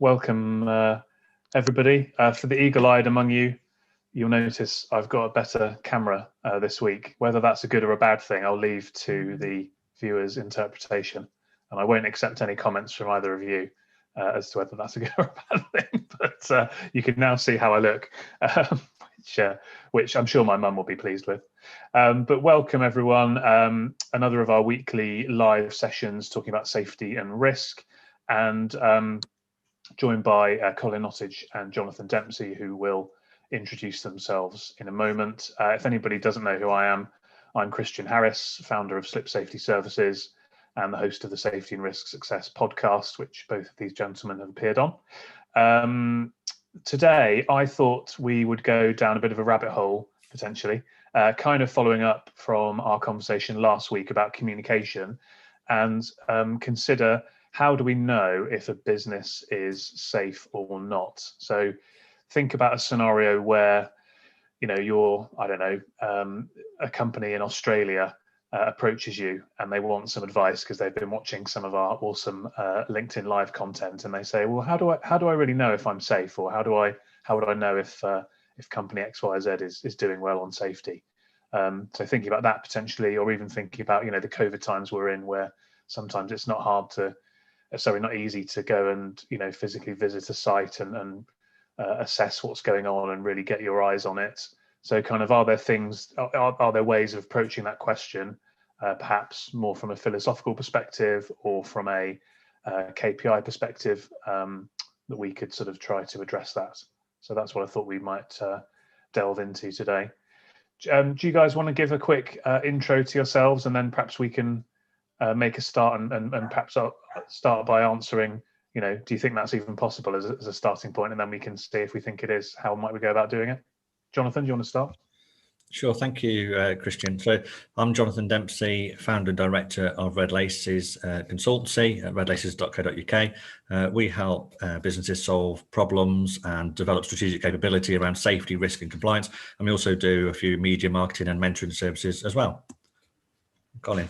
welcome everybody. For the eagle-eyed among you, you'll notice I've got a better camera this week. Whether that's a good or a bad thing, I'll leave to the viewer's interpretation, and I won't accept any comments from either of you as to whether that's a good or a bad thing. But you can now see how I look, which I'm sure my mum will be pleased with. But welcome everyone. Another of our weekly live sessions talking about safety and risk, and joined by Colin, Nottage and Jonathan Dempsey, who will introduce themselves in a moment. If anybody doesn't know who I am, I'm Christian Harris, founder of Slip Safety Services and the host of the Safety and Risk Success podcast, which both of these gentlemen have appeared on. Today, I thought we would go down a bit of a rabbit hole, potentially, kind of following up from our conversation last week about communication, and consider how do we know if a business is safe or not. So think about a scenario where, you know, you're, I don't know, a company in Australia approaches you and they want some advice because they've been watching some of our awesome LinkedIn Live content, and they say, well, how do I really know if I'm safe, or how would I know if company XYZ is doing well on safety? So thinking about that potentially, or even thinking about, you know, the COVID times we're in, where sometimes it's not easy to go and, you know, physically visit a site and assess what's going on and really get your eyes on it. So kind of, are there ways of approaching that question, perhaps more from a philosophical perspective or from a KPI perspective, that we could sort of try to address that? So that's what I thought we might delve into today. Do you guys want to give a quick intro to yourselves, and then perhaps we can make a start and perhaps I'll start by answering, you know, do you think that's even possible as a starting point, and then we can see if we think it is, how might we go about doing it? Jonathan, do you want to start? Sure, thank you, Christian. So I'm Jonathan Dempsey, founder and director of Red Laces consultancy at redlaces.co.uk. We help businesses solve problems and develop strategic capability around safety, risk and compliance. And we also do a few media marketing and mentoring services as well. Colin.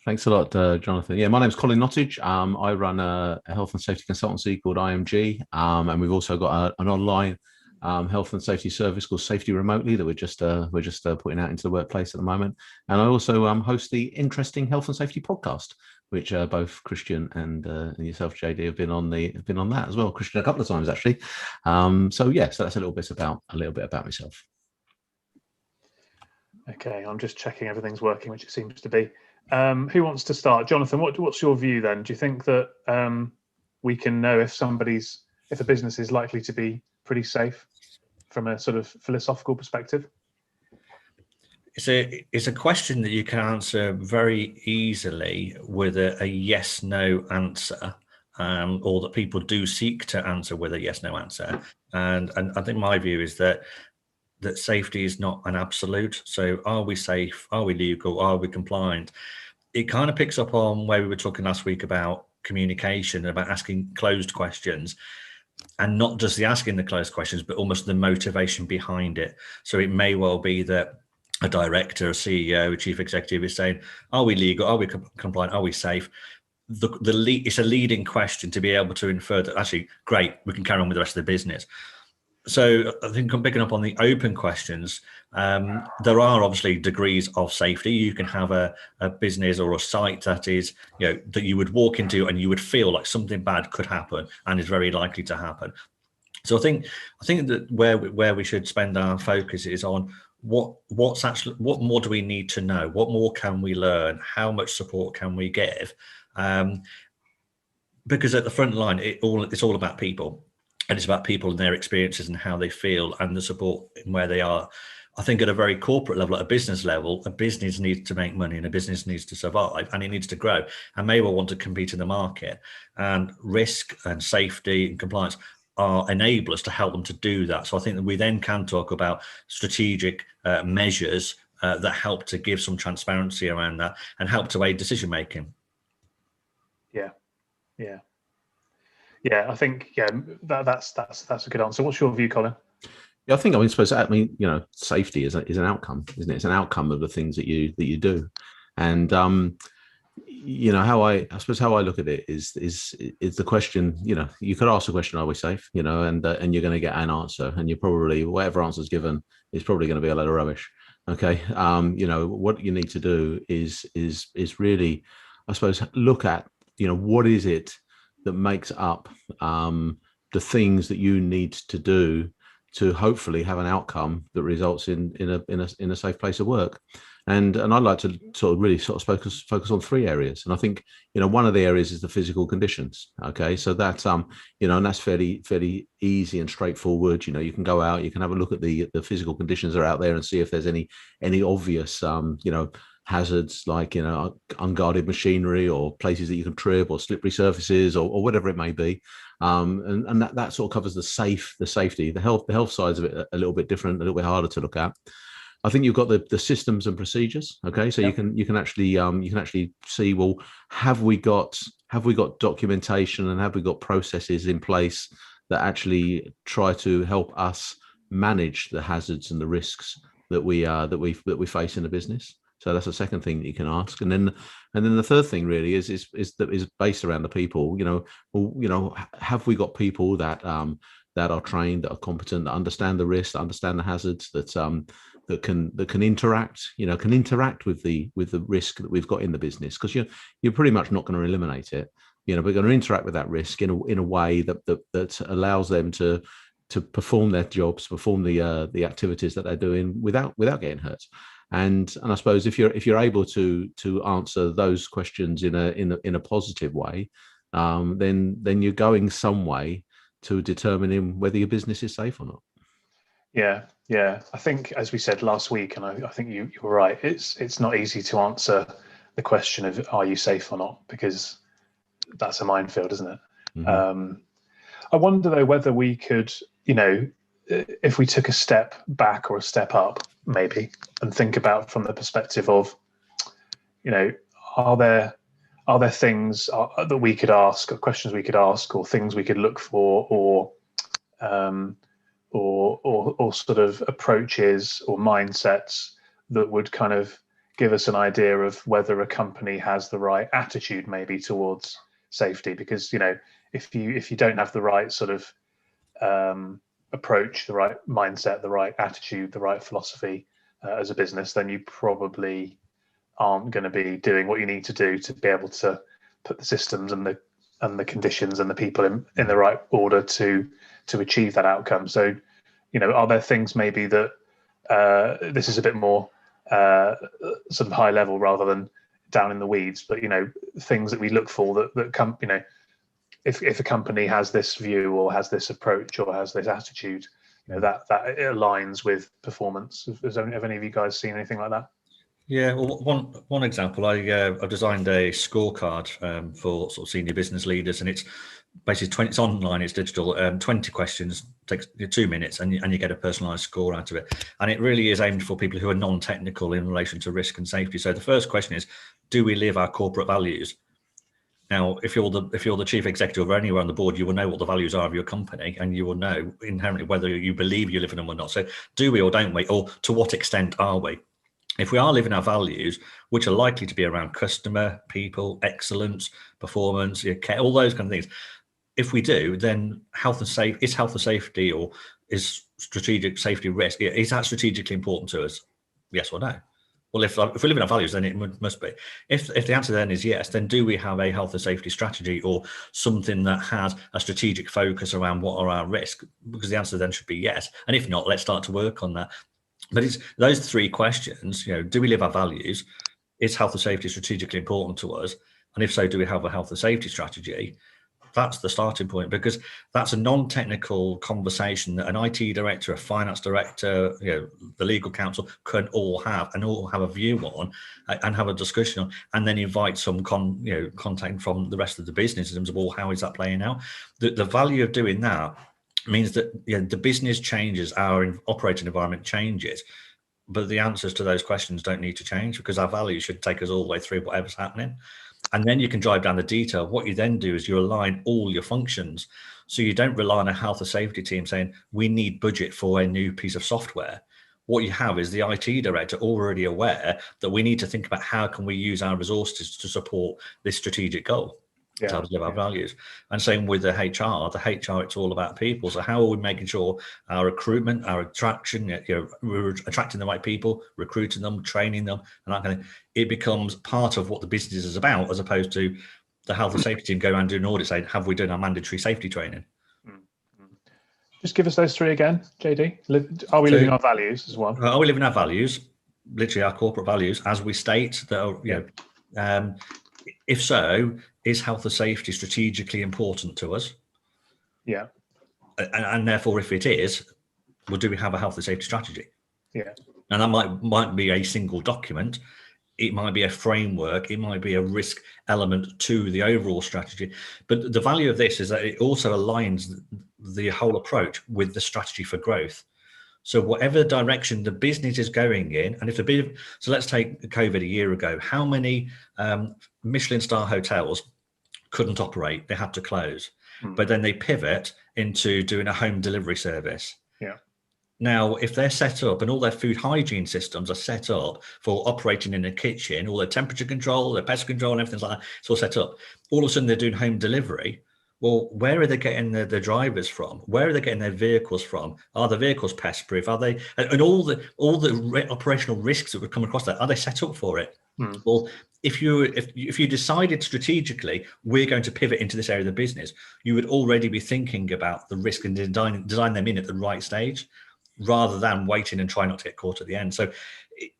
Thanks a lot, Jonathan. Yeah, my name's Colin Nottage. I run a health and safety consultancy called IMG, and we've also got an online health and safety service called Safety Remotely that we're just putting out into the workplace at the moment. And I also host the Interesting Health and Safety podcast, which both Christian and yourself, JD, have been on that as well. Christian a couple of times actually. So that's a little bit about myself. Okay, I'm just checking everything's working, which it seems to be. Who wants to start? Jonathan, what's your view then? Do you think that we can know if a business is likely to be pretty safe from a sort of philosophical perspective? It's a question that you can answer very easily with a yes/no answer, or that people do seek to answer with a yes/no answer. And I think my view is that safety is not an absolute. So are we safe? Are we legal? Are we compliant? It kind of picks up on where we were talking last week about communication, about asking closed questions, and not just the asking the closed questions, but almost the motivation behind it. So it may well be that a director, a CEO, a chief executive is saying, are we legal? Are we compliant? Are we safe? It's a leading question to be able to infer that actually, great, we can carry on with the rest of the business. So I think I'm picking up on the open questions. There are obviously degrees of safety. You can have a business or a site that is, you know, that you would walk into and you would feel like something bad could happen and is very likely to happen. So I think that where we should spend our focus is on what more do we need to know? What more can we learn? How much support can we give? Because at the front line, it's all about people. And it's about people and their experiences and how they feel and the support and where they are. I think at a very corporate level, at a business level, a business needs to make money and a business needs to survive and it needs to grow and may well want to compete in the market. And risk and safety and compliance are enablers to help them to do that. So I think that we then can talk about strategic measures that help to give some transparency around that and help to aid decision making. Yeah, I think that's a good answer. What's your view, Colin? Yeah, I suppose safety is an outcome, isn't it? It's an outcome of the things that you do, and I suppose how I look at it is the question. You could ask the question, are we safe? And you're going to get an answer, and you probably, whatever answer is given is probably going to be a load of rubbish. Okay. What you need to do is really, I suppose, look at, what is it that makes up the things that you need to do to hopefully have an outcome that results in a safe place of work. And I'd like to sort of really sort of focus on three areas. And I think, one of the areas is the physical conditions. Okay. So that's, and that's fairly easy and straightforward. You can go out, you can have a look at the physical conditions that are out there and see if there's any obvious, hazards like, unguarded machinery or places that you can trip or slippery surfaces or whatever it may be. And that sort of covers the safety, the health sides of it a little bit different, a little bit harder to look at. I think you've got the systems and procedures. Okay, so you can actually see, well, have we got documentation and have we got processes in place that actually try to help us manage the hazards and the risks that we face in the business. So that's the second thing that you can ask, and then the third thing really is based around the people. Have we got people that are trained, that are competent, that understand the risks, that understand the hazards, that can interact, with the risk that we've got in the business, because you're pretty much not going to eliminate it. We're going to interact with that risk in a way that allows them to perform their jobs, perform the activities that they're doing without getting hurt. And I suppose if you're able to answer those questions in a positive way, then you're going some way to determining whether your business is safe or not. Yeah. I think, as we said last week, and I think you're right, it's not easy to answer the question of are you safe or not, because that's a minefield, isn't it? Mm-hmm. I wonder though whether we could, if we took a step back or a step up maybe and think about from the perspective of, are there things that we could ask, or questions we could ask, or things we could look for, or sort of approaches or mindsets that would kind of give us an idea of whether a company has the right attitude maybe towards safety. Because if you don't have the right sort of approach, the right mindset, the right attitude, the right philosophy as a business, then you probably aren't going to be doing what you need to do to be able to put the systems and the conditions and the people in the right order to achieve that outcome. So, are there things maybe that this is a bit more sort of high level rather than down in the weeds, but things that we look for that come, if a company has this view or has this approach or has this attitude, that it aligns with performance. Have any of you guys seen anything like that? Yeah, well, one example, I've designed a scorecard for sort of senior business leaders, and it's basically it's online, it's digital, 20 questions, takes 2 minutes, and you get a personalised score out of it. And it really is aimed for people who are non-technical in relation to risk and safety. So the first question is, do we live our corporate values? Now, if you're the chief executive or anywhere on the board, you will know what the values are of your company, and you will know inherently whether you believe you live in them or not. So do we or don't we, or to what extent are we? If we are living our values, which are likely to be around customer, people, excellence, performance, all those kind of things, if we do, then health and safety, or is strategic safety risk, is that strategically important to us? Yes or no? Well, if we live in our values, then it must be. If the answer then is yes, then do we have a health and safety strategy or something that has a strategic focus around what are our risks? Because the answer then should be yes. And if not, let's start to work on that. But it's those three questions, do we live our values? Is health and safety strategically important to us? And if so, do we have a health and safety strategy? That's the starting point, because that's a non-technical conversation that an IT director, a finance director, the legal counsel can all have a view on and have a discussion on, and then invite some contact from the rest of the business in terms of, well, how is that playing out? The value of doing that means that the business changes, our operating environment changes, but the answers to those questions don't need to change, because our values should take us all the way through whatever's happening. And then you can drive down the detail. What you then do is you align all your functions. So you don't rely on a health and safety team saying, we need budget for a new piece of software. What you have is the IT director already aware that we need to think about how can we use our resources to support this strategic goal. To help us live our values. And same with the HR. The HR, it's all about people. So how are we making sure our recruitment, our attraction, we're attracting the right people, recruiting them, training them, and that kind of, it becomes part of what the business is about, as opposed to the health and safety team go around doing an audit saying, have we done our mandatory safety training? Just give us those three again, JD. Are we living our values as one? Are we living our values, literally our corporate values, as we state that are, if so, is health and safety strategically important to us? Yeah. And therefore, if it is, well, do we have a health and safety strategy? Yeah. And that might be a single document. It might be a framework. It might be a risk element to the overall strategy. But the value of this is that it also aligns the whole approach with the strategy for growth. So whatever direction the business is going in, and so let's take COVID a year ago. How many Michelin star hotels couldn't operate? They had to close, but then they pivot into doing a home delivery service. Yeah. Now, if they're set up and all their food hygiene systems are set up for operating in a kitchen, all their temperature control, their pest control, and everything like that, it's all set up. All of a sudden, they're doing home delivery. Well, where are they getting the drivers from? Where are they getting their vehicles from? Are the vehicles pest proof? Are they, and all the operational risks that would come across that, are they set up for it? Well, if you decided strategically, we're going to pivot into this area of the business, you would already be thinking about the risk and design them in at the right stage, rather than waiting and trying not to get caught at the end. So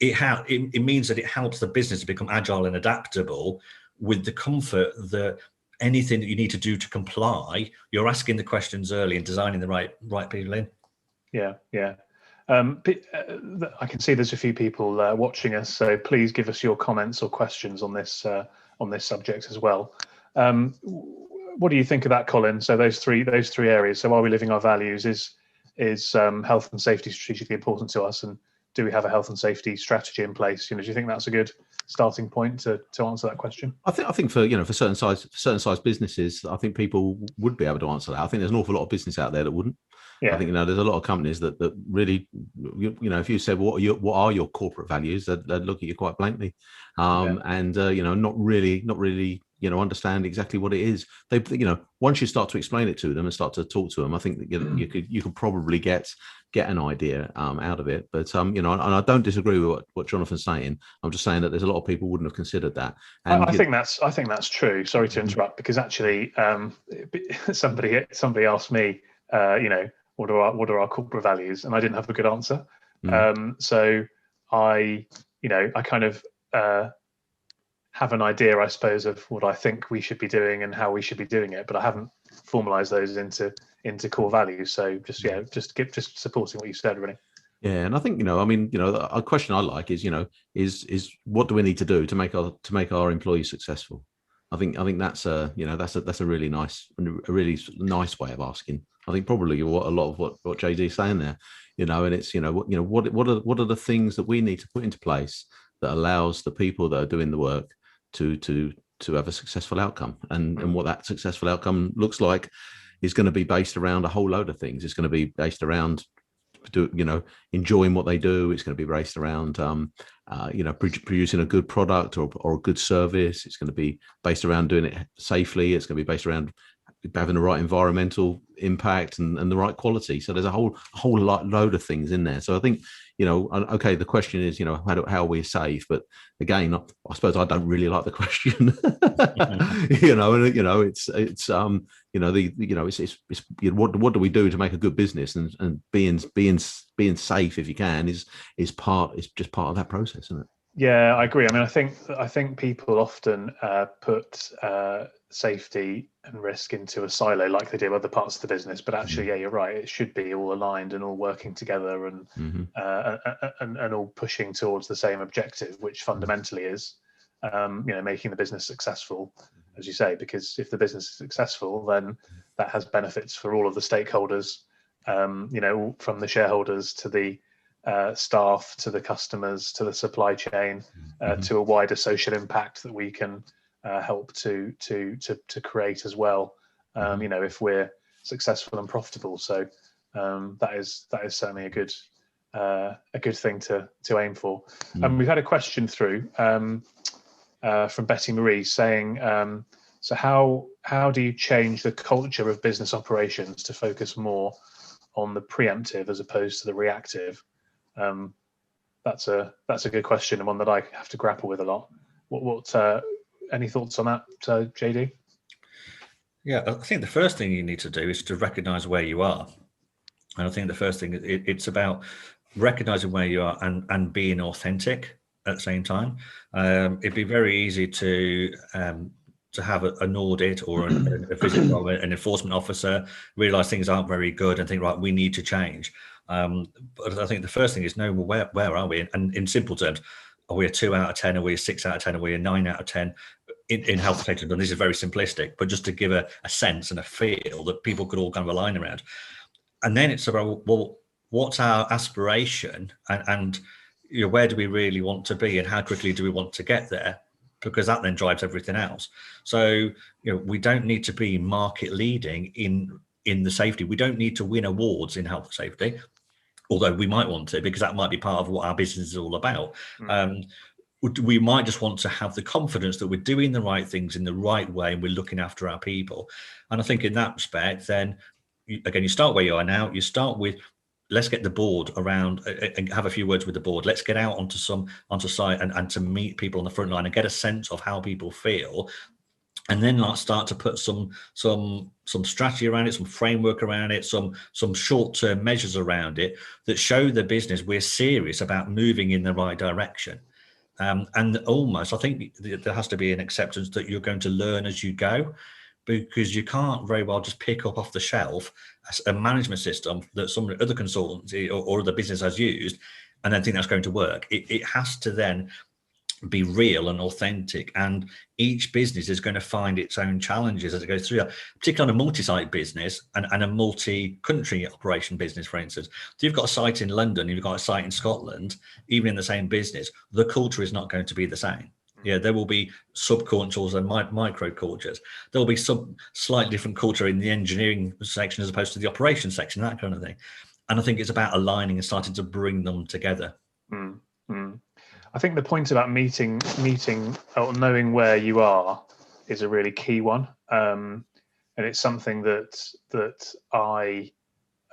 it means that it helps the business to become agile and adaptable, with the comfort that anything that you need to do to comply, you're asking the questions early and designing the right people in. Yeah. I can see there's a few people watching us, so please give us your comments or questions on this subject as well. What do you think of that, Colin? So those three areas. So are we living our values? Is health and safety strategically important to us, and do we have a health and safety strategy in place? Do you think that's a good starting point to answer that question? I think for certain size businesses, I think people would be able to answer that. I think there's an awful lot of business out there that wouldn't. Yeah. I think there's a lot of companies that really, if you said what are your corporate values, they'd look at you quite blankly, and not really understand exactly what it is. They once you start to explain it to them and start to talk to them, I think that you could probably get an idea out of it. But and I don't disagree with what Jonathan's saying. I'm just saying that there's a lot of people wouldn't have considered that. And I think that's true. Sorry to interrupt, because actually somebody asked me, what are our corporate values, and I didn't have a good answer. So I kind of have an idea, I suppose, of what I think we should be doing and how we should be doing it, but I haven't formalized those into core values. So just supporting what you said, really. Yeah, and I think a question I like is what do we need to do to make our employees successful? I think that's a really nice way of asking. I think probably a lot of what JD's saying there, and it's what are the things that we need to put into place that allows the people that are doing the work to have a successful outcome, and what that successful outcome looks like is going to be based around a whole load of things. It's going to be based around enjoying what they do. It's going to be based around producing a good product or a good service. It's going to be based around doing it safely. It's going to be based around having the right environmental impact and the right quality. So there's a whole load of things in there. So I think okay, the question is how are we safe? But again, I suppose I don't really like the question. It's what do we do to make a good business, and being safe if you can is just part of that process, isn't it? Yeah, I agree. I mean, I think people often put safety and risk into a silo like they do other parts of the business, but actually, yeah, you're right. It should be all aligned and all working together, and and all pushing towards the same objective, which fundamentally is, making the business successful, as you say. Because if the business is successful, then that has benefits for all of the stakeholders. From the shareholders to the staff, to the customers, to the supply chain, to a wider social impact that we can help to create as well. If we're successful and profitable. So that is certainly a good a good thing to aim for. We've had a question through from Betty Marie saying, so how do you change the culture of business operations to focus more on the preemptive as opposed to the reactive? That's a good question, and one that I have to grapple with a lot. What any thoughts on that, JD? Yeah, I think the first thing you need to do is to recognize where you are. And I think the first thing, it's about recognizing where you are and being authentic at the same time. It'd be very easy to have an audit or a visit from an enforcement officer, realize things aren't very good and think, right, we need to change. But I think the first thing is know, well, where are we? And in simple terms, are we a 2 out of 10? Are we a 6 out of 10? Are we a 9 out of 10? In health and safety, and this is very simplistic, but just to give a sense and a feel that people could all kind of align around. And then it's about, well, what's our aspiration, and where do we really want to be, and how quickly do we want to get there? Because that then drives everything else. So we don't need to be market leading in the safety. We don't need to win awards in health and safety, although we might want to, because that might be part of what our business is all about. We might just want to have the confidence that we're doing the right things in the right way and we're looking after our people. And I think in that respect, then again, you start where you are now. You start with, let's get the board around and have a few words with the board. Let's get out onto site and to meet people on the front line and get a sense of how people feel. And then let's start to put some strategy around it, some framework around it, some short-term measures around it that show the business we're serious about moving in the right direction. And almost, I think there has to be an acceptance that you're going to learn as you go, because you can't very well just pick up off the shelf a management system that some other consultancy or other business has used and then think that's going to work. It has to then be real and authentic, and each business is going to find its own challenges as it goes through that, particularly on a multi-site business and a multi-country operation business, for instance. So you've got a site in London, you've got a site in Scotland, even in the same business, the culture is not going to be the same. Yeah, there will be subcultures and micro cultures. There will be some slightly different culture in the engineering section as opposed to the operations section, that kind of thing. And I think it's about aligning and starting to bring them together. I think the point about meeting or knowing where you are is a really key one, and it's something that I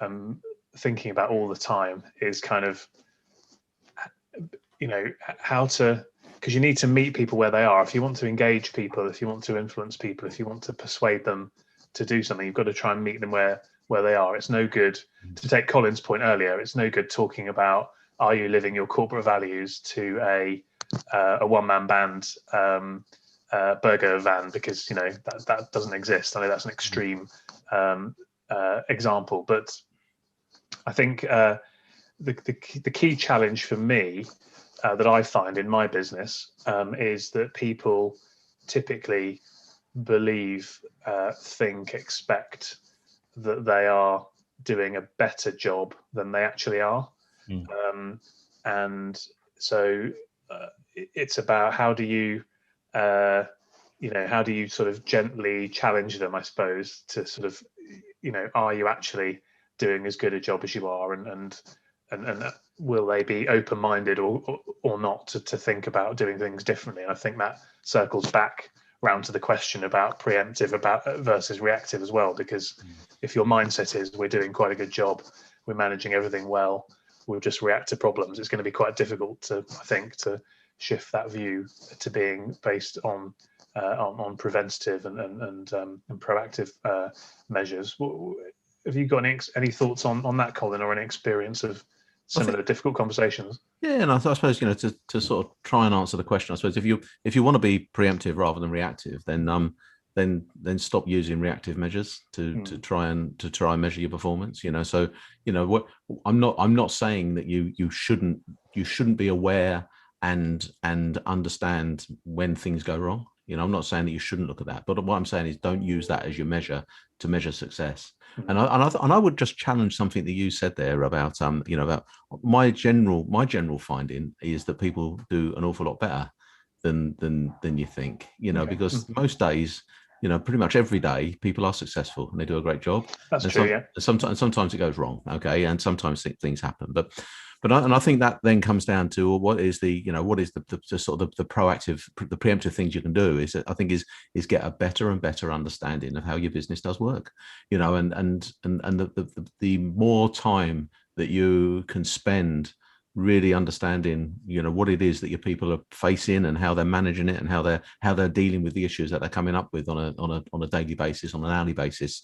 am thinking about all the time. Is kind of how to, because you need to meet people where they are. If you want to engage people, if you want to influence people, if you want to persuade them to do something, you've got to try and meet them where they are. It's no good, to take Colin's point earlier, it's no good talking about, are you living your corporate values, to a one-man band burger van, because that doesn't exist. I know that's an extreme example, but I think the key challenge for me that I find in my business is that people typically believe, think, expect that they are doing a better job than they actually are. And so it's about how do you sort of gently challenge them, I suppose, to sort of, are you actually doing as good a job as you are, and will they be open-minded or not to think about doing things differently? And I think that circles back round to the question about preemptive versus reactive as well, because if your mindset is we're doing quite a good job, we're managing everything well, we'll just react to problems, it's going to be quite difficult to shift that view to being based on preventative and proactive measures. Have you got any thoughts on that, Colin, or any experience of similar difficult conversations? Yeah, and I suppose to sort of try and answer the question, I suppose if you want to be preemptive rather than reactive, then stop using reactive measures to try and measure your performance. So what I'm not saying that you shouldn't be aware and understand when things go wrong. I'm not saying that you shouldn't look at that, but what I'm saying is don't use that as your measure to measure success. And I would just challenge something that you said there about about my general finding is that people do an awful lot better than you think. Because most days, pretty much every day, people are successful and they do a great job. That's true. Yeah. Sometimes it goes wrong. Okay, and sometimes things happen, but I think that then comes down to what is the sort of the proactive, the preemptive things you can do is get a better and better understanding of how your business does work, and the more time that you can spend really understanding what it is that your people are facing and how they're managing it and how they're dealing with the issues that they're coming up with on a daily basis, on an hourly basis.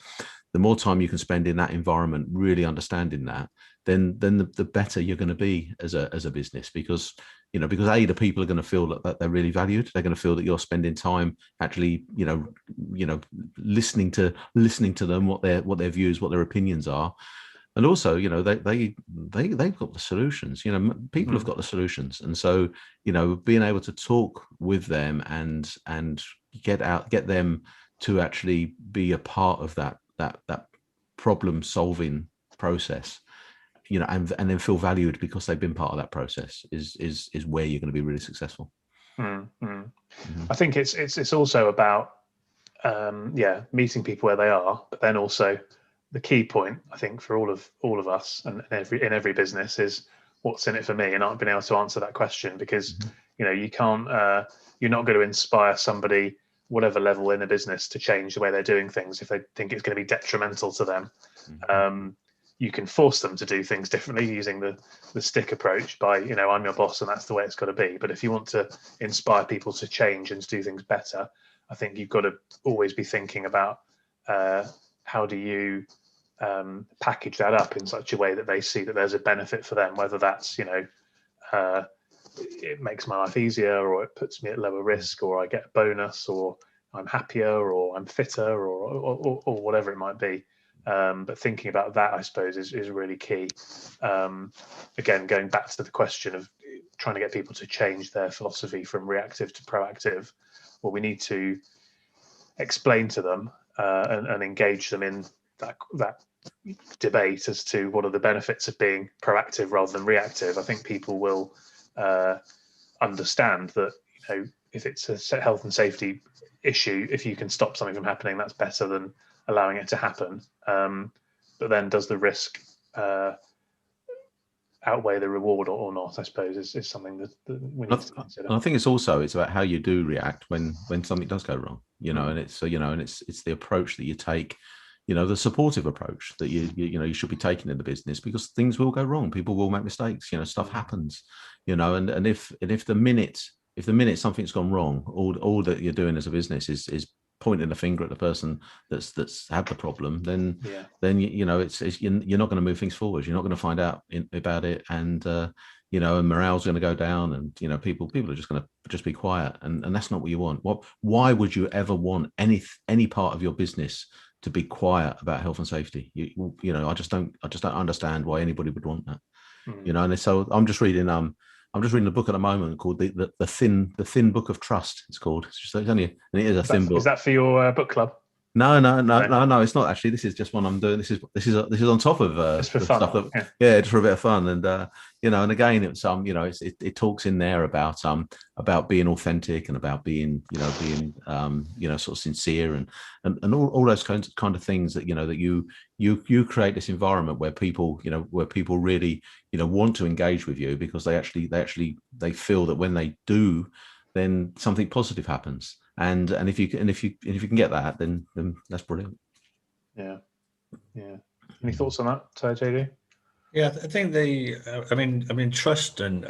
The more time you can spend in that environment really understanding that, then the better you're going to be as a business, because the people are going to feel that they're really valued. They're going to feel that you're spending time actually listening to them, what their views, what their opinions are. And also, they've got the solutions. People have got the solutions, and so being able to talk with them and get them to actually be a part of that problem solving process, and then feel valued because they've been part of that process is where you're going to be really successful. I think it's also about meeting people where they are, but then also the key point, I think, for all of us and in every business is what's in it for me. And I've been able to answer that question because you can't you're not going to inspire somebody, whatever level in a business, to change the way they're doing things if they think it's going to be detrimental to them. You can force them to do things differently using the stick approach by I'm your boss and that's the way it's got to be. But if you want to inspire people to change and to do things better, I think you've got to always be thinking about how do you package that up in such a way that they see that there's a benefit for them, whether that's it makes my life easier, or it puts me at lower risk, or I get a bonus, or I'm happier, or I'm fitter, or whatever it might be. But thinking about that, I suppose, is really key. Again, going back to the question of trying to get people to change their philosophy from reactive to proactive, well, we need to explain to them and engage them in that debate as to what are the benefits of being proactive rather than reactive. I think people will understand that if it's a health and safety issue, if you can stop something from happening, that's better than allowing it to happen. But then does the risk outweigh the reward or not, I suppose, is something that we need to consider. I think it's about how you do react when something does go wrong, and it's the approach that you take, the supportive approach that you should be taking in the business, because things will go wrong. People will make mistakes, stuff happens, and if the minute something's gone wrong, all that you're doing as a business is pointing the finger at the person that's had the problem, then you're not going to move things forward. You're not going to find out about it, and and morale's going to go down, and people are just going to just be quiet, and that's not what you want. Why would you ever want any part of your business to be quiet about health and safety? I just don't understand why anybody would want that. And so I'm just reading a book at the moment called the thin book of trust. It's called. It is a thin book. Is that for your book club? No, it's not actually. This is just one I'm doing. This is on top of just for fun. Stuff just for a bit of fun. And and again, it's it talks in there about being authentic and about being sort of sincere and all those kinds of things that that you create this environment where people really want to engage with you, because they feel that when they do, then something positive happens. And if you can get that, then that's brilliant. Yeah. Any thoughts on that, JD? Yeah, I think I mean, trust and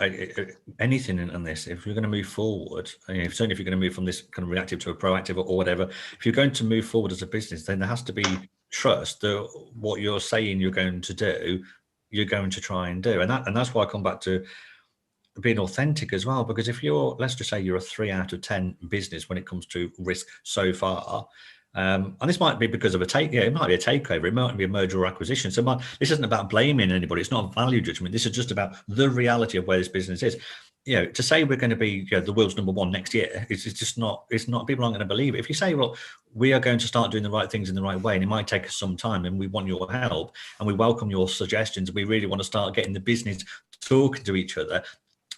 anything in this. If you're going to move forward, certainly if you're going to move from this kind of reactive to a proactive or whatever, if you're going to move forward as a business, then there has to be trust that what you're saying you're going to do, you're going to try and do, and that's why I come back to being authentic as well, because if let's just say you're a 3 out of 10 business when it comes to risk so far, and this might be because of it might be a takeover, it might be a merger or acquisition. So this isn't about blaming anybody. It's not a value judgment. This is just about the reality of where this business is. To say we're going to be the world's number one next year, it's just not. It's not. People aren't going to believe it. If you say, well, we are going to start doing the right things in the right way, and it might take us some time, and we want your help, and we welcome your suggestions, we really want to start getting the business talking to each other.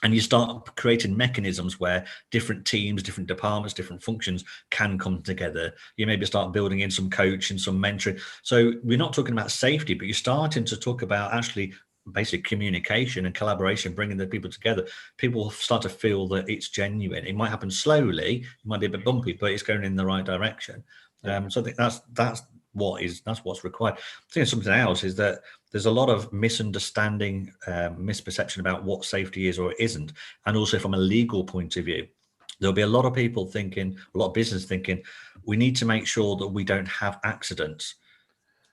And you start creating mechanisms where different teams, different departments, different functions can come together. You maybe start building in some coaching, some mentoring. So we're not talking about safety, but you're starting to talk about actually basic communication and collaboration, bringing the people together, people will start to feel that it's genuine. It might happen slowly, it might be a bit bumpy, but it's going in the right direction. So I think that's what's required. I think something else is that there's a lot of misunderstanding, misperception about what safety is or isn't, and also from a legal point of view. There'll be a lot of people thinking, a lot of business thinking, we need to make sure that we don't have accidents.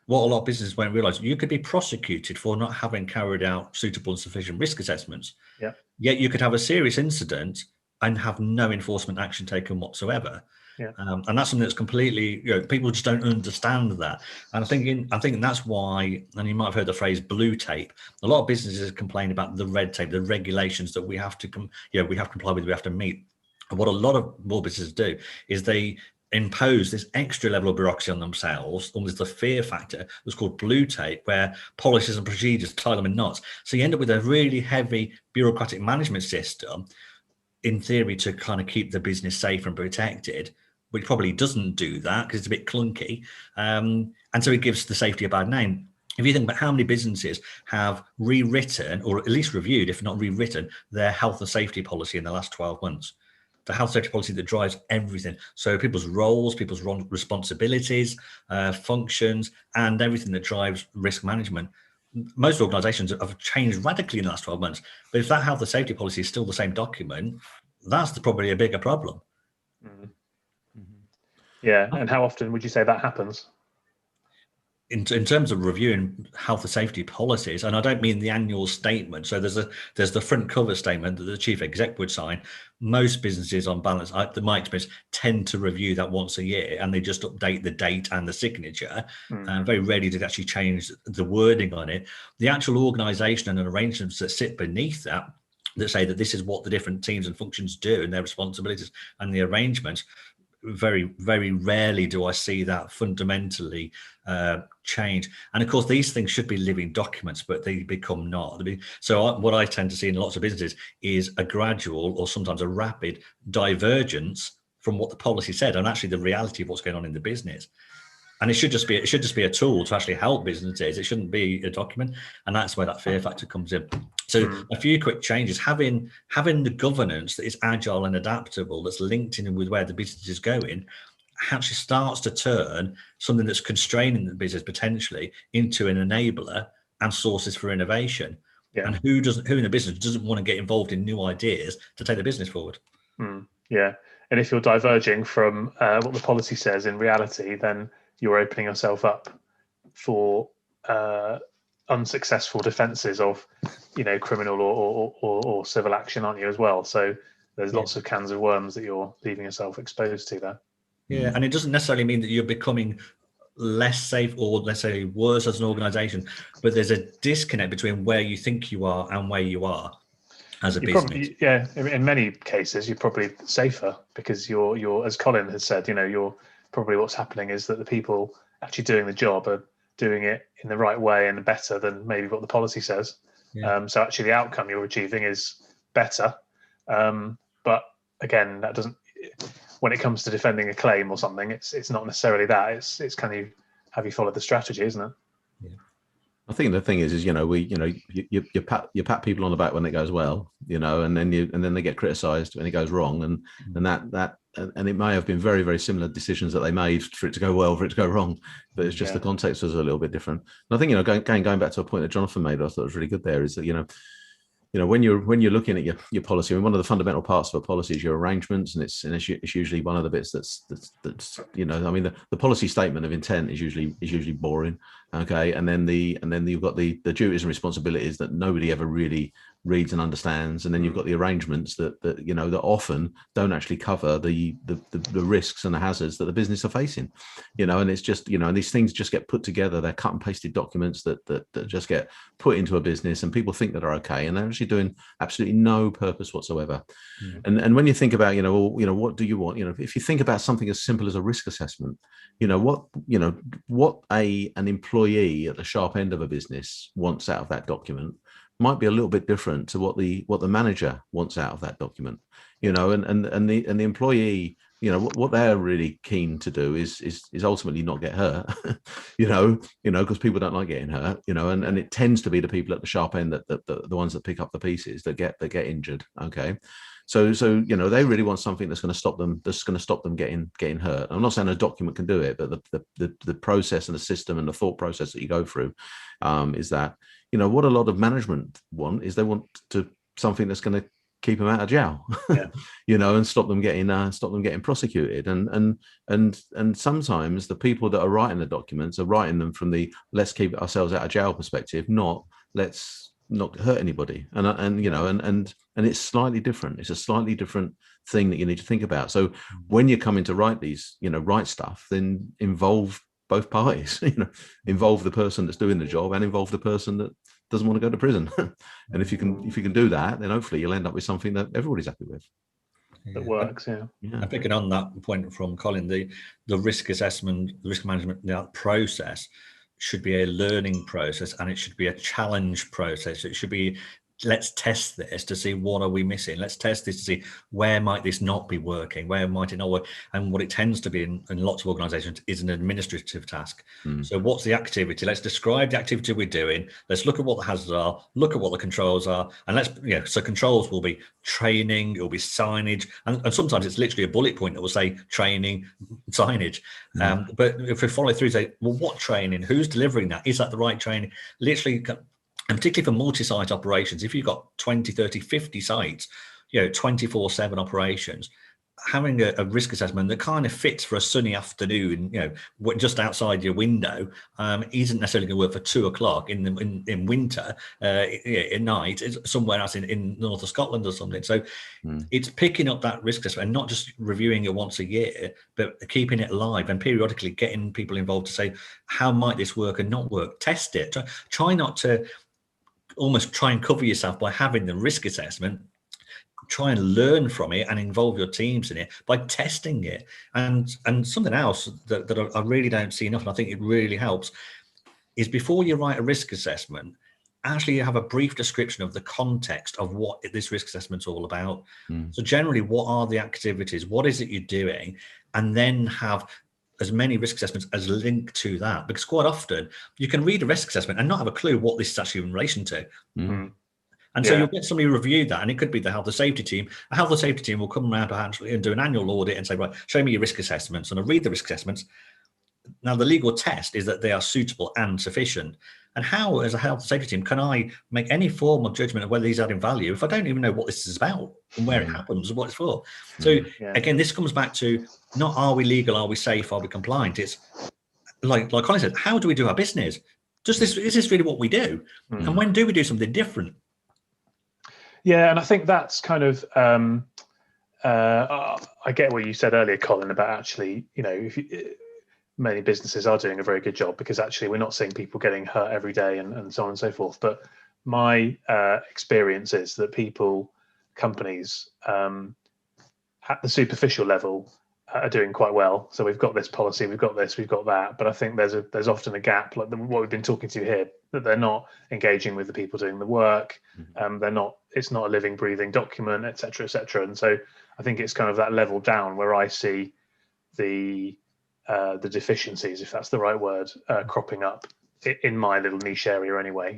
What a lot of businesses won't realize, you could be prosecuted for not having carried out suitable and sufficient risk assessments. Yeah. Yet you could have a serious incident and have no enforcement action taken whatsoever. Yeah. And that's something that's completely, people just don't understand that. And I think that's why, and you might have heard the phrase blue tape. A lot of businesses complain about the red tape, the regulations that we have to comply with, we have to meet. And what a lot of more businesses do is they impose this extra level of bureaucracy on themselves, almost the fear factor that's called blue tape, where policies and procedures tie them in knots. So you end up with a really heavy bureaucratic management system, in theory, to kind of keep the business safe and protected, which probably doesn't do that because it's a bit clunky. And so it gives the safety a bad name. If you think about how many businesses have rewritten, or at least reviewed, if not rewritten, their health and safety policy in the last 12 months, the health safety policy that drives everything. So people's roles, people's responsibilities, functions, and everything that drives risk management. Most organizations have changed radically in the last 12 months. But if that health and safety policy is still the same document, that's probably a bigger problem. Mm-hmm. Yeah. And how often would you say that happens? In terms of reviewing health and safety policies, and I don't mean the annual statement. So there's the front cover statement that the chief exec would sign. Most businesses, on balance, my experience, tend to review that once a year, and they just update the date and the signature. Very rarely do they actually change the wording on it. The actual organisation and arrangements that sit beneath that say that this is what the different teams and functions do and their responsibilities and the arrangements. Very, very rarely do I see that fundamentally change. And of course, these things should be living documents, but they become not. So what I tend to see in lots of businesses is a gradual, or sometimes a rapid, divergence from what the policy said and actually the reality of what's going on in the business. And it should just be a tool to actually help businesses. It shouldn't be a document, and that's where that fear factor comes in. So a few quick changes: having the governance that is agile and adaptable, that's linked in with where the business is going, actually starts to turn something that's constraining the business potentially into an enabler and sources for innovation. Yeah. And who in the business doesn't want to get involved in new ideas to take the business forward? Yeah, and if you're diverging from what the policy says in reality, then you're opening yourself up for unsuccessful defences of, criminal or civil action, aren't you, as well? So there's lots of cans of worms that you're leaving yourself exposed to there. Yeah, and it doesn't necessarily mean that you're becoming less safe or, let's say, worse as an organisation, but there's a disconnect between where you think you are and where you are as a business. In many cases, you're probably safer because you're, as Colin has said, you're probably, what's happening is that the people actually doing the job are doing it in the right way and better than maybe what the policy says. Yeah. So actually the outcome you're achieving is better. But again, that doesn't, when it comes to defending a claim or something, it's not necessarily that. It's kind of, have you followed the strategy, isn't it? Yeah. I think the thing is you pat people on the back when it goes well, and then they get criticised when it goes wrong, and it may have been very, very similar decisions that they made for it to go well, for it to go wrong, but it's just the context was a little bit different. And I think going back to a point that Jonathan made, I thought was really good there, is that when you're looking at your policy, I mean, one of the fundamental parts of a policy is your arrangements, and it's usually one of the bits that's I mean, the policy statement of intent is usually boring, okay, and then you've got the duties and responsibilities that nobody ever really reads and understands, and then you've got the arrangements that often don't actually cover the risks and the hazards that the business are facing, and it's just and these things just get put together. They're cut and pasted documents that just get put into a business, and people think that are okay, and they're actually doing absolutely no purpose whatsoever. And when you think about what do you want, if you think about something as simple as a risk assessment, what an employee at the sharp end of a business wants out of that document might be a little bit different to what the manager wants out of that document, and the employee what they're really keen to do is ultimately not get hurt, because people don't like getting hurt, and it tends to be the people at the sharp end that the ones that pick up the pieces that get injured. Okay. So they really want something that's going to stop them getting hurt. I'm not saying a document can do it, but the process and the system and the thought process that you go through is that, what a lot of management want is they want something that's going to keep them out of jail, and stop them getting prosecuted. And sometimes the people that are writing the documents are writing them from the let's keep ourselves out of jail perspective, not let's not hurt anybody. And it's slightly different. It's a slightly different thing that you need to think about. So when you're coming to write these, write stuff, then involve both parties, involve the person that's doing the job and involve the person that doesn't want to go to prison. And if you can do that, then hopefully you'll end up with something that everybody's happy with. That works. Yeah. And picking on that point from Colin, the risk assessment, the risk management, that process should be a learning process, and it should be a challenge process. It should be, let's test this to see what are we missing. Let's test this to see where might this not be working, where might it not work. And what it tends to be in lots of organizations is an administrative task. So what's the activity? Let's describe the activity we're doing. Let's look at what the hazards are, look at what the controls are. And so controls will be training, it'll be signage. And sometimes it's literally a bullet point that will say training, signage. But if we follow through, say, well, what training? Who's delivering that? Is that the right training? Literally, and particularly for multi-site operations, if you've got 20, 30, 50 sites, 24/7 operations, having a risk assessment that kind of fits for a sunny afternoon, just outside your window, isn't necessarily going to work for 2 o'clock in winter, at night, somewhere else in north of Scotland or something. So it's picking up that risk assessment and not just reviewing it once a year, but keeping it alive and periodically getting people involved to say, how might this work and not work? Test it. Try not to almost try and cover yourself by having the risk assessment. Try and learn from it and involve your teams in it by testing it. And something else that I really don't see enough, and I think it really helps, is before you write a risk assessment, actually have a brief description of the context of what this risk assessment's all about. So generally, what are the activities? What is it you're doing? And then have as many risk assessments as link to that, because quite often you can read a risk assessment and not have a clue what this is actually in relation to. And so you'll get somebody review that, and it could be the health and safety team. A health and safety team will come around and do an annual audit and say, right, show me your risk assessments. And I read the risk assessments. Now, the legal test is that they are suitable and sufficient. And how, as a health and safety team, can I make any form of judgment of whether these are adding value if I don't even know what this is about and where it happens and what it's for? So again, this comes back to not are we legal, are we safe, are we compliant? It's like Colin said, how do we do our business? Is this really what we do? And when do we do something different? Yeah, and I think that's kind of I get what you said earlier, Colin, about actually, many businesses are doing a very good job because actually we're not seeing people getting hurt every day and so on and so forth. But my experience is that companies at the superficial level are doing quite well. So we've got this policy, we've got this, we've got that. But I think there's often a gap, like what we've been talking to here, that they're not engaging with the people doing the work. It's not a living, breathing document, et cetera, et cetera. And so I think it's kind of that level down where I see the deficiencies, if that's the right word, cropping up in my little niche area anyway.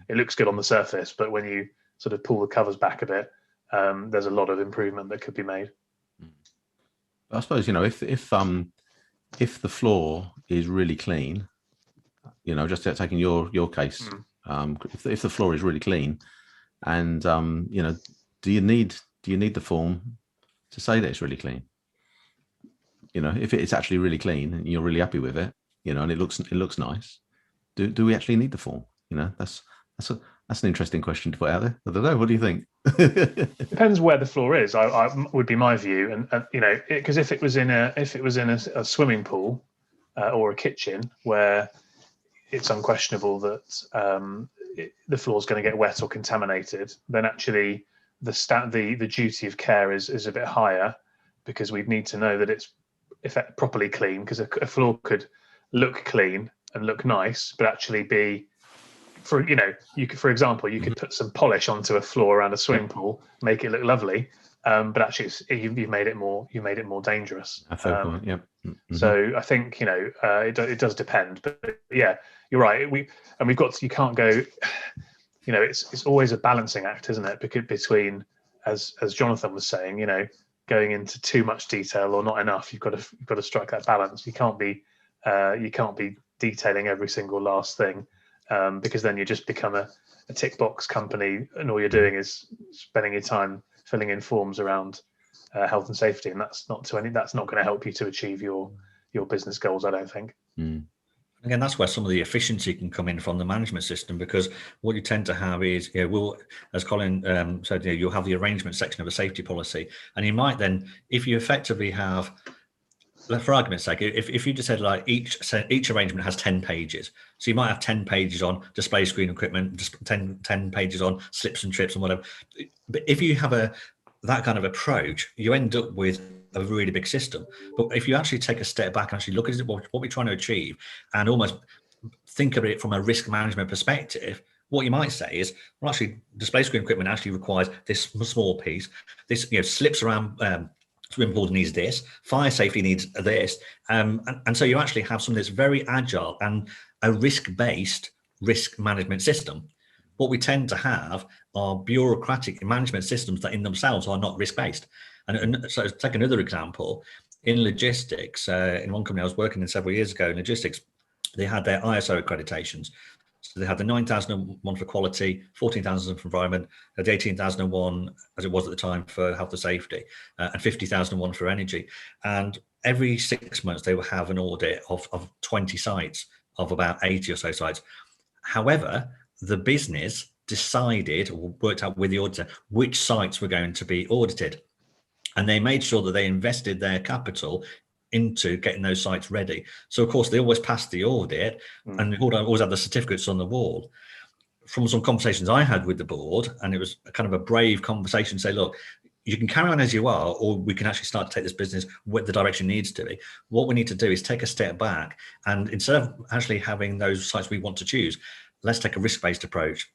It looks good on the surface, but when you sort of pull the covers back a bit, there's a lot of improvement that could be made. I suppose, if the floor is really clean, just taking your case, if the floor is really clean, and do you need the form to say that it's really clean? If it's actually really clean and you're really happy with it, and it looks nice, do we actually need the form? That's an interesting question to put out there. I don't know. What do you think? Depends where the floor is. I would be my view, and because if it was in a swimming pool or a kitchen where it's unquestionable that the floor is going to get wet or contaminated, then actually the duty of care is a bit higher, because we'd need to know that it's properly clean, because a floor could look clean and look nice, but actually be, you could, for example, you could put some polish onto a floor around a swimming pool, make it look lovely, but actually you've made it more dangerous. A fair point. Yeah. Mm-hmm. So I think it does depend, but yeah, you're right. You can't go. It's always a balancing act, isn't it? Because between, as Jonathan was saying, going into too much detail or not enough. You've got to strike that balance. You can't be detailing every single last thing, because then you just become a tick box company, and all you're doing is spending your time filling in forms around health and safety, and that's not going to help you to achieve your business goals, I don't think. Again, that's where some of the efficiency can come in from the management system, because what you tend to have is, as Colin said, you'll have the arrangement section of a safety policy, and you might then, if you effectively have, for argument's sake, if you just said like each arrangement has 10 pages, so you might have 10 pages on display screen equipment, just 10 pages on slips and trips and whatever. But if you have that kind of approach, you end up with a really big system. But if you actually take a step back and actually look at what we're trying to achieve, and almost think of it from a risk management perspective, what you might say is, well, actually, display screen equipment actually requires this small piece. This, slips around swimming pool needs this, fire safety needs this, and so you actually have something that's very agile and a risk-based risk management system. What we tend to have are bureaucratic management systems that in themselves are not risk-based. And so take another example. In logistics, in one company I was working in several years ago in logistics, they had their ISO accreditations. So they had the 9001 for quality, 14,000 for environment, the 18,001 as it was at the time for health and safety, and 50,001 for energy. And every 6 months they would have an audit of 20 sites, of about 80 or so sites. However, the business decided or worked out with the auditor which sites were going to be audited. And they made sure that they invested their capital into getting those sites ready. So, of course, they always passed the audit, and they always had the certificates on the wall. From some conversations I had with the board, and it was a kind of a brave conversation, say, look, you can carry on as you are, or we can actually start to take this business where the direction needs to be. What we need to do is take a step back, and instead of actually having those sites we want to choose, let's take a risk-based approach.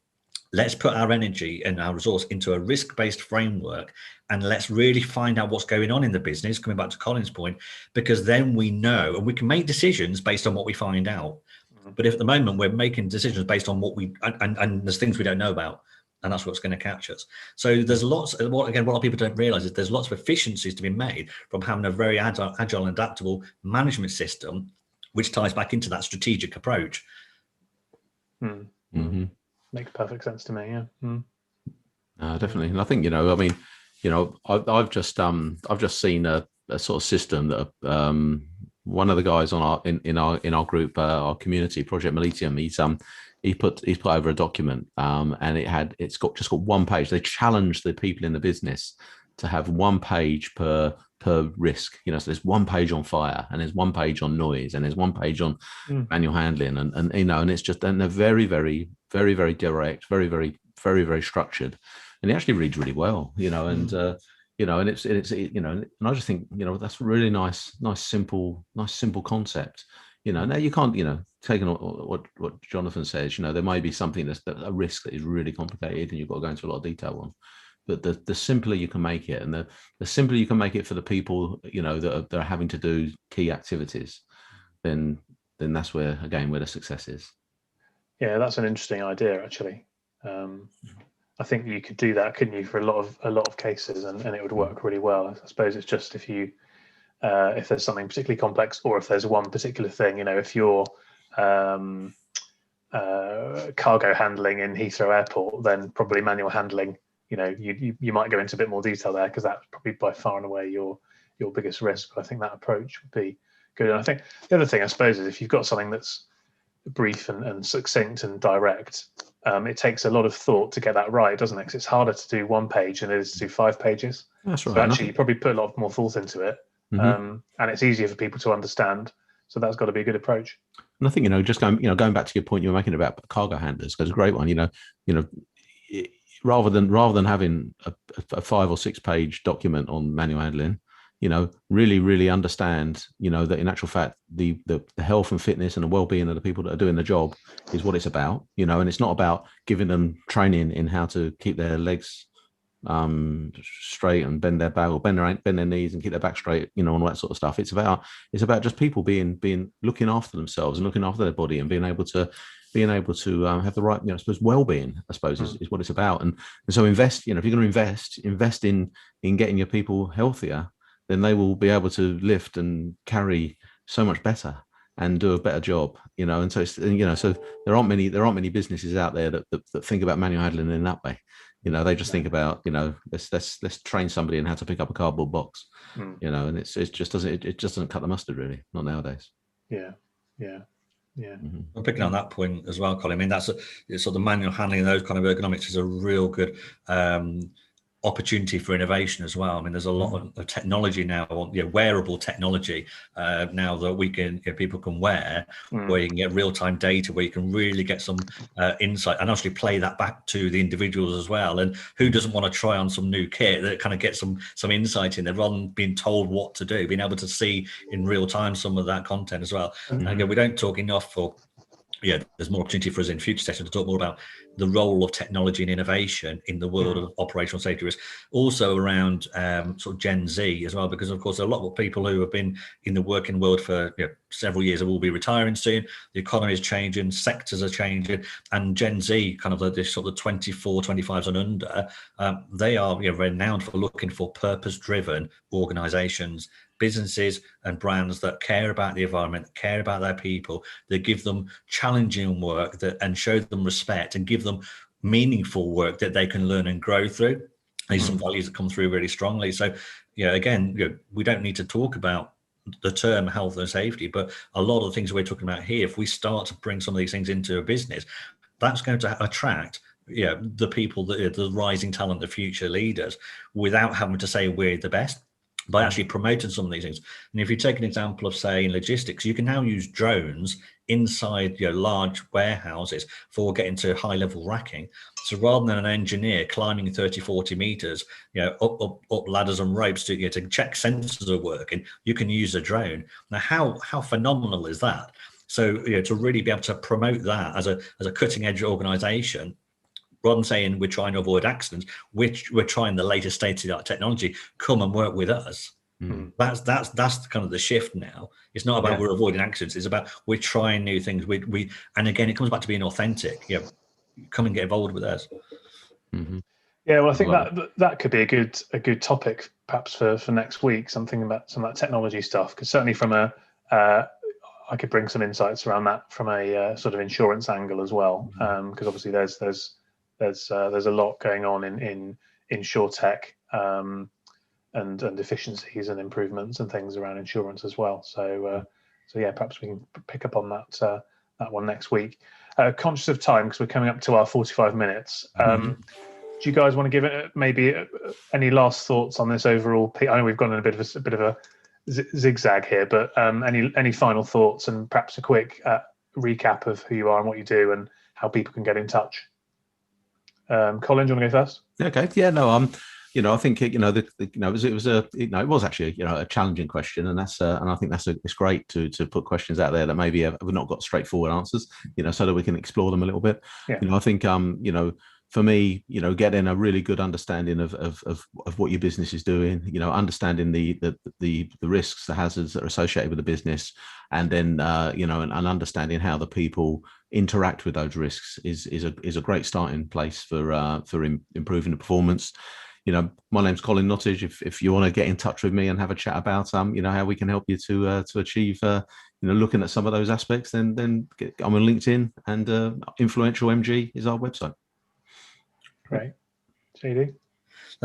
Let's put our energy and our resource into a risk-based framework, and let's really find out what's going on in the business, coming back to Colin's point, because then we know and we can make decisions based on what we find out. But if at the moment we're making decisions based on what and there's things we don't know about, and that's what's going to catch us. So there's lots, what a lot of people don't realize is there's lots of efficiencies to be made from having a very agile and adaptable management system, which ties back into that strategic approach. Mm-hmm. Makes perfect sense to me. Yeah. Definitely. And I think, I've just seen a sort of system that one of the guys on in our group, our community project Militium, he put over a document, and it's just got one page. They challenged the people in the business to have one page per risk. So there's one page on fire, and there's one page on noise, and there's one page on manual handling, and it's just, and they're very, very, very, very direct, very, very, very, very structured, and it actually reads really well. And and I just think that's a really nice simple concept. Now you can't taking what Jonathan says. There may be something that's a risk that is really complicated, and you've got to go into a lot of detail on. But the simpler you can make it, and the simpler you can make it for the people that are having to do key activities, then that's where the success is. Yeah, that's an interesting idea, actually. I think you could do that, couldn't you, for a lot of cases, and it would work really well. I suppose it's just if there's something particularly complex, or if there's one particular thing, if you're cargo handling in Heathrow Airport, then probably manual handling. You might go into a bit more detail there, because that's probably by far and away your biggest risk. But I think that approach would be good. And I think the other thing, I suppose, is if you've got something that's brief and succinct and direct, it takes a lot of thought to get that right, doesn't it? Because it's harder to do one page than it is to do 5 pages. That's right. So actually, you probably put a lot more thought into it, and it's easier for people to understand. So that's got to be a good approach. And I think just going back to your point you were making about cargo handlers, because a great one. Rather than having a 5 or 6 page document on manual handling, really, really understand, that in actual fact, the health and fitness and the well-being of the people that are doing the job is what it's about, and it's not about giving them training in how to keep their legs straight and bend their back or bend their knees and keep their back straight, and all that sort of stuff. It's about just people being looking after themselves and looking after their body and being able to have the right, I suppose, well-being, I suppose, is what it's about. And so invest, if you're going to invest in getting your people healthier, then they will be able to lift and carry so much better and do a better job, And so so there aren't many businesses out there that think about manual handling in that way. They just think about, let's train somebody in how to pick up a cardboard box, and it just doesn't cut the mustard, really, not nowadays. Yeah. Mm-hmm. I'm picking on that point as well, Colin. I mean, that's sort of manual handling, those kind of ergonomics is a real good opportunity for innovation as well. I mean, there's a lot of technology now, wearable technology now that we can, people can wear, where you can get real-time data, where you can really get some insight and actually play that back to the individuals as well. And who doesn't want to try on some new kit that kind of get some insight in there, rather than being told what to do, being able to see in real time some of that content as well. And again, we don't talk enough there's more opportunity for us in future sessions to talk more about the role of technology and innovation in the world of operational safety risk. Also around sort of Gen Z as well, because of course a lot of people who have been in the working world for several years will be retiring soon. The economy is changing, sectors are changing, and Gen Z, kind of this sort of 24, 25s and under, they are renowned for looking for purpose-driven organizations, businesses and brands that care about the environment, that care about their people, that give them challenging work and show them respect and give them meaningful work that they can learn and grow through. These are some values that come through really strongly. So, again, we don't need to talk about the term health and safety, but a lot of the things we're talking about here, if we start to bring some of these things into a business, that's going to attract the people, the rising talent, the future leaders, without having to say we're the best, by actually promoting some of these things. And if you take an example of, say, in logistics, you can now use drones inside large warehouses for getting to high level racking. So rather than an engineer climbing 30, 40 meters, up ladders and ropes to check sensors are working, you can use a drone. Now, how phenomenal is that? So to really be able to promote that as a cutting edge organization, rather than saying we're trying to avoid accidents, we're trying the latest state-of-the-art technology. Come and work with us. That's kind of the shift now. It's not about we're avoiding accidents. It's about we're trying new things. We and again, it comes back to being authentic. Come and get involved with us. Yeah, well, I think that could be a good topic perhaps for next week. Something about some of that technology stuff, because certainly from I could bring some insights around that from a sort of insurance angle as well, because obviously there's a lot going on in insurtech and efficiencies and improvements and things around insurance as well. So perhaps we can pick up on that one next week. Conscious of time, because we're coming up to our 45 minutes. Do you guys want to give it maybe any last thoughts on this overall? I know we've gone in a bit of a zigzag here, but any final thoughts and perhaps a quick recap of who you are and what you do and how people can get in touch? Colin, do you want to go first? Okay. Yeah. No. I think it was actually a challenging question, and I think it's great to put questions out there that maybe have not got straightforward answers, so that we can explore them a little bit. Yeah. I think for me, getting a really good understanding of what your business is doing, understanding the risks, the hazards that are associated with the business, and then and understanding how the people interact with those risks is a great starting place for improving the performance. My name's Colin Nottage. If you want to get in touch with me and have a chat about how we can help you to achieve looking at some of those aspects, then I'm on LinkedIn, and Influential MG is our website. Great. JD?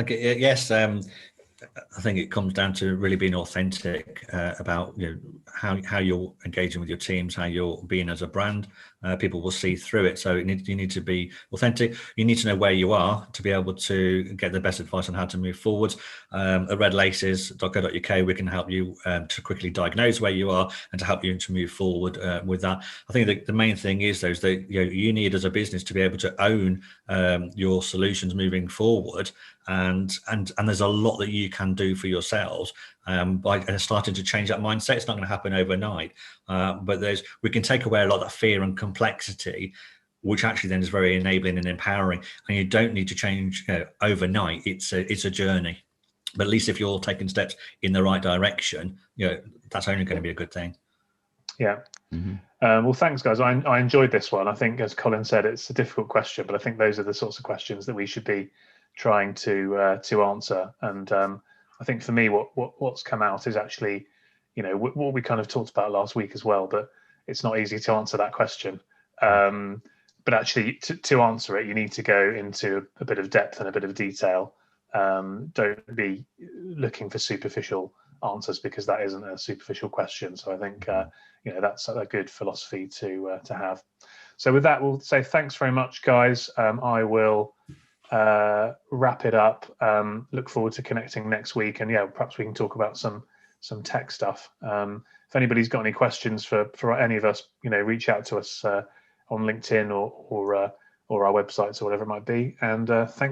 Yes, I think it comes down to really being authentic about how you're engaging with your teams, how you're being as a brand. People will see through it. So you need to be authentic. You need to know where you are to be able to get the best advice on how to move forwards. At redlaces.co.uk, we can help you to quickly diagnose where you are and to help you to move forward with that. I think the main thing is that you need as a business to be able to own your solutions moving forward. And there's a lot that you can do for yourselves by starting to change that mindset. It's not going to happen overnight, but we can take away a lot of that fear and complexity which actually then is very enabling and empowering. And you don't need to change overnight. It's a journey. But at least if you're taking steps in the right direction, that's only going to be a good thing. Yeah. Well, thanks, guys. I enjoyed this one. I think, as Colin said, it's a difficult question, but I think those are the sorts of questions that we should be trying to answer. And I think for me, what's come out is actually, what we kind of talked about last week as well. But it's not easy to answer that question. But actually, to answer it, you need to go into a bit of depth and a bit of detail. Don't be looking for superficial answers, because that isn't a superficial question. So I think that's a good philosophy to have. So with that, we'll say thanks very much, guys. I will wrap it up. Look forward to connecting next week, and perhaps we can talk about some tech stuff. If anybody's got any questions for any of us, reach out to us on LinkedIn or our websites or whatever it might be. And thanks.